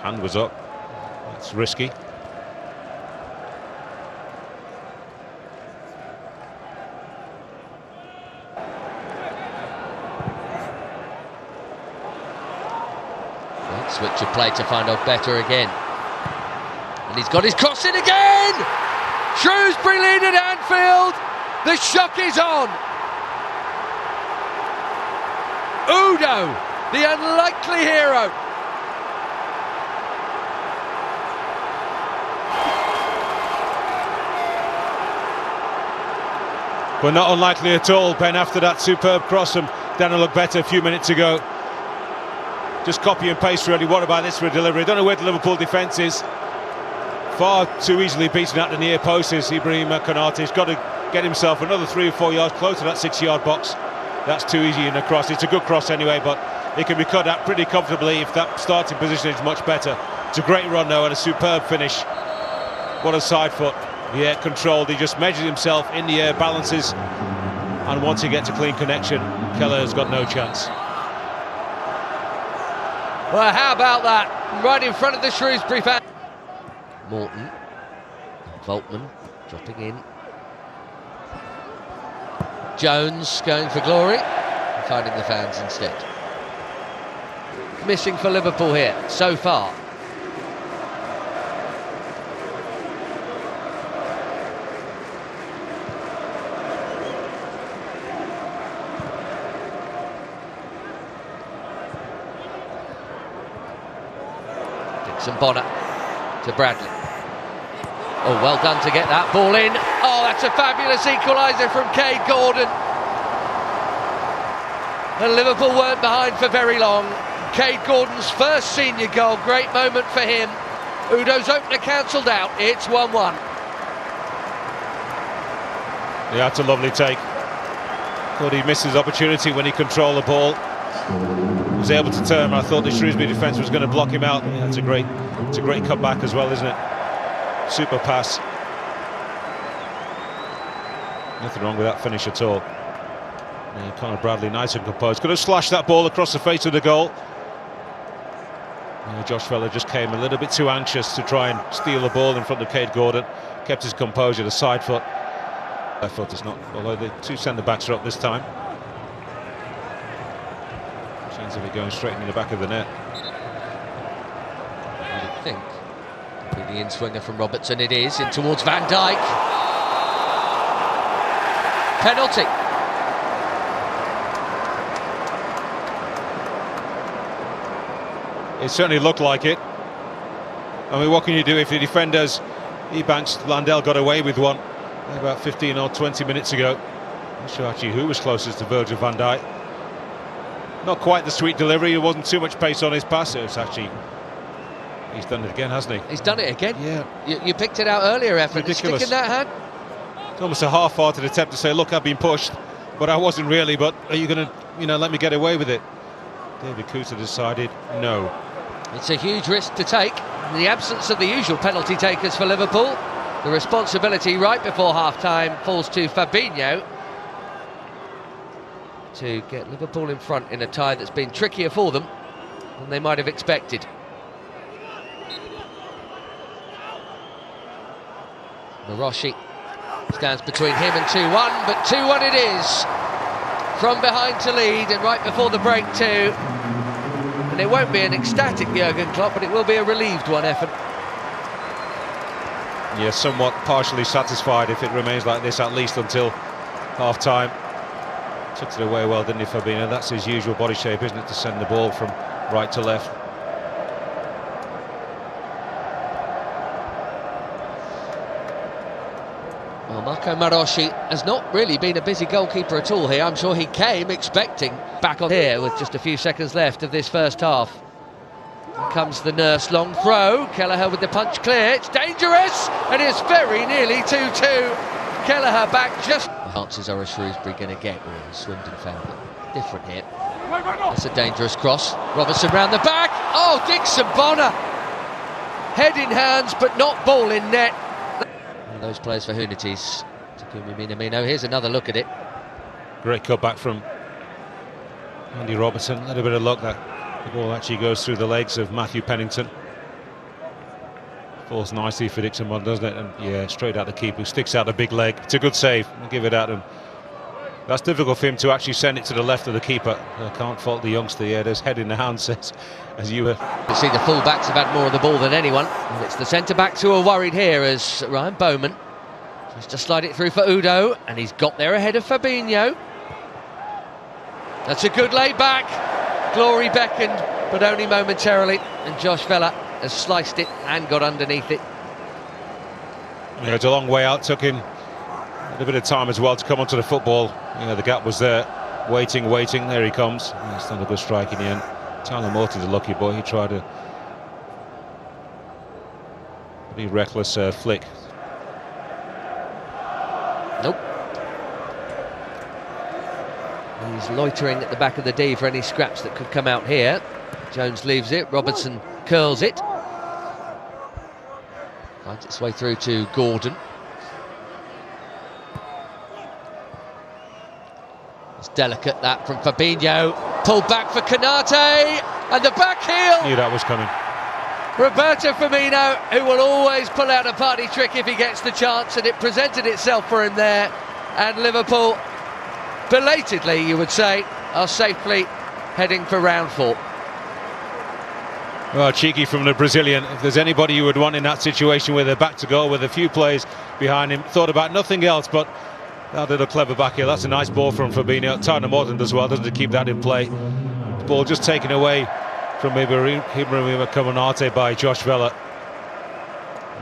Hand was up. That's risky. Switch of play to find out better again. And he's got his cross in again! Shrewsbury lead at Anfield! The shock is on! Udo, the unlikely hero. But not unlikely at all, Ben, after that superb cross, and Daniel looked better a few minutes ago. Just copy and paste, really. What about this for a delivery? I don't know where the Liverpool defence is. Far too easily beaten at the near post is Ibrahim Konate. He's got to get himself another 3 or 4 yards close to that 6-yard box. That's too easy in a cross. It's a good cross anyway, but it can be cut out pretty comfortably if that starting position is much better. It's a great run though, and a superb finish. What a side foot. Yeah, controlled. He just measures himself in the air, balances, and once he gets a clean connection, Kelleher's got no chance. Well, how about that? Right in front of the Shrewsbury fan. Morton, Voltman dropping in. Jones going for glory, finding the fans instead. Missing for Liverpool here so far. Dixon Bonner to Bradley. Oh, well done to get that ball in. Oh, that's a fabulous equaliser from Cade Gordon. And Liverpool weren't behind for very long. Cade Gordon's first senior goal, great moment for him. Udo's opener cancelled out, it's 1-1. Yeah, that's a lovely take. Thought he missed his opportunity when he controlled the ball. Was able to turn. I thought the Shrewsbury defence was going to block him out. Yeah, it's a great cutback as well, isn't it? Super pass. Nothing wrong with that finish at all. Yeah, Conor Bradley, nice and composed. Could have slashed that ball across the face of the goal. Yeah, Josh Feller just came a little bit too anxious to try and steal the ball in front of Cade Gordon. Kept his composure, the side foot. Left foot is not, although the two centre-backs are up this time. Seems to be going straight in the back of the net. I think it'll be the in-swinger from Robertson. It is in towards Van Dijk. Penalty. It certainly looked like it. I mean, what can you do if the defenders, Ebanks, Landell got away with one about 15 or 20 minutes ago. Not sure actually who was closest to Virgil van Dijk. Not quite the sweet delivery. There wasn't too much pace on his pass. It was actually, he's done it again, hasn't he? He's done it again. Yeah. You picked it out earlier, effort. Ridiculous. Stick in that hand. It's almost a half-hearted attempt to say, look, I've been pushed, but I wasn't really. But are you going to, let me get away with it? David Kusa decided no. It's a huge risk to take. In the absence of the usual penalty takers for Liverpool, the responsibility right before half-time falls to Fabinho to get Liverpool in front in a tie that's been trickier for them than they might have expected. Maroshi stands between him and 2-1, but 2-1 it is. From behind to lead, and right before the break too. And it won't be an ecstatic Jurgen Klopp, but it will be a relieved one, Effort. Yeah, somewhat partially satisfied if it remains like this, at least until half-time. Took it away well, didn't he, Fabinho? That's his usual body shape, isn't it, to send the ball from right to left. Well, Marco Maroshi has not really been a busy goalkeeper at all here. I'm sure he came expecting back on here with just a few seconds left of this first half. Here comes the nurse, long throw. Kelleher with the punch clear. It's dangerous, and it's very nearly 2-2. Kelleher back just. The chances are a Shrewsbury going to get, or Swindon found it different here. That's a dangerous cross. Robertson round the back. Oh, Dixon Bonner. Head in hands, but not ball in net. One of those players for Hunities. Takumi Minamino. Here's another look at it. Great cutback from Andy Robertson. A little bit of luck that the ball actually goes through the legs of Matthew Pennington. Falls nicely for Dixon, doesn't it? And yeah, straight out the keeper, who sticks out the big leg. It's a good save. I'll give it at him. That's difficult for him to actually send it to the left of the keeper. I can't fault the youngster. Yeah, there's head in the hand, as you were. You see the full-backs have had more of the ball than anyone. And it's the centre-backs who are worried here as Ryan Bowman tries to slide it through for Udo, and he's got there ahead of Fabinho. That's a good lay back. Glory beckoned, but only momentarily, and Josh Vela has sliced it and got underneath it. Yeah, it's a long way out. Took him a bit of time as well to come onto the football. You know, the gap was there. Waiting. There he comes. It's not a good strike in the end. Tyler Morton's a lucky boy. He tried a pretty reckless flick. Nope. He's loitering at the back of the D for any scraps that could come out here. Jones leaves it. Robertson curls it. Finds its way through to Gordon. It's delicate, that from Fabinho. Pulled back for Konate, and the back heel. Knew that was coming. Roberto Firmino, who will always pull out a party trick if he gets the chance, and it presented itself for him there. And Liverpool, belatedly you would say, are safely heading for round 4. Well, cheeky from the Brazilian. If there's anybody you would want in that situation with their back to goal, with a few players behind him, thought about nothing else but that little clever back heel. That's a nice ball from Fabinho. Tyler Morton does well, doesn't he, keep that in play. The ball just taken away from Ibrahima Konate by Josh Vela.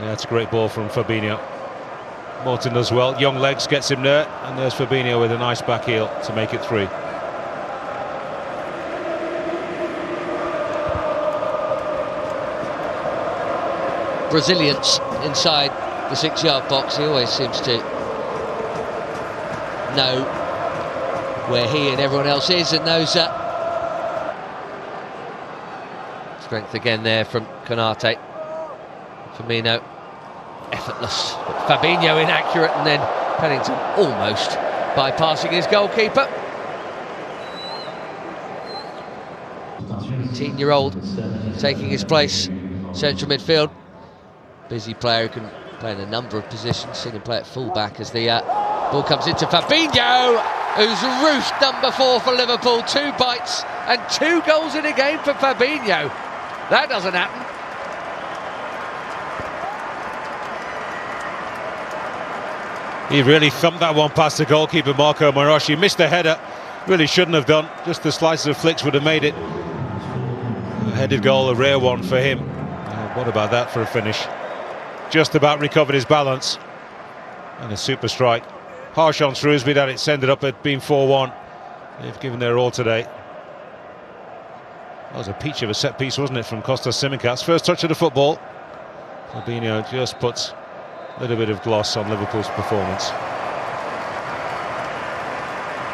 Yeah, that's a great ball from Fabinho. Morton does well. Young legs, gets him there, and there's Fabinho with a nice back heel to make it 3. Brazilians inside the 6-yard box. He always seems to know where he and everyone else is, and knows strength again there from Konate. Firmino effortless, but Fabinho inaccurate, and then Pennington almost bypassing his goalkeeper. 18-year-old taking his place central midfield. Busy player who can play in a number of positions. Seen him play at full-back as the ball comes into Fabinho, who's roofed number 4 for Liverpool. 2 bites and 2 goals in a game for Fabinho. That doesn't happen. He really thumped that one past the goalkeeper, Marco Maroshi. Missed the header. Really shouldn't have done. Just the slices of flicks would have made it. A headed goal, a rare one for him. What about that for a finish? Just about recovered his balance. And a super strike. Harsh on Shrewsbury that it's ended up at being 4-1. They've given their all today. That was a peach of a set piece, wasn't it, from Kostas Tsimikas. First touch of the football. Fabinho just puts a little bit of gloss on Liverpool's performance.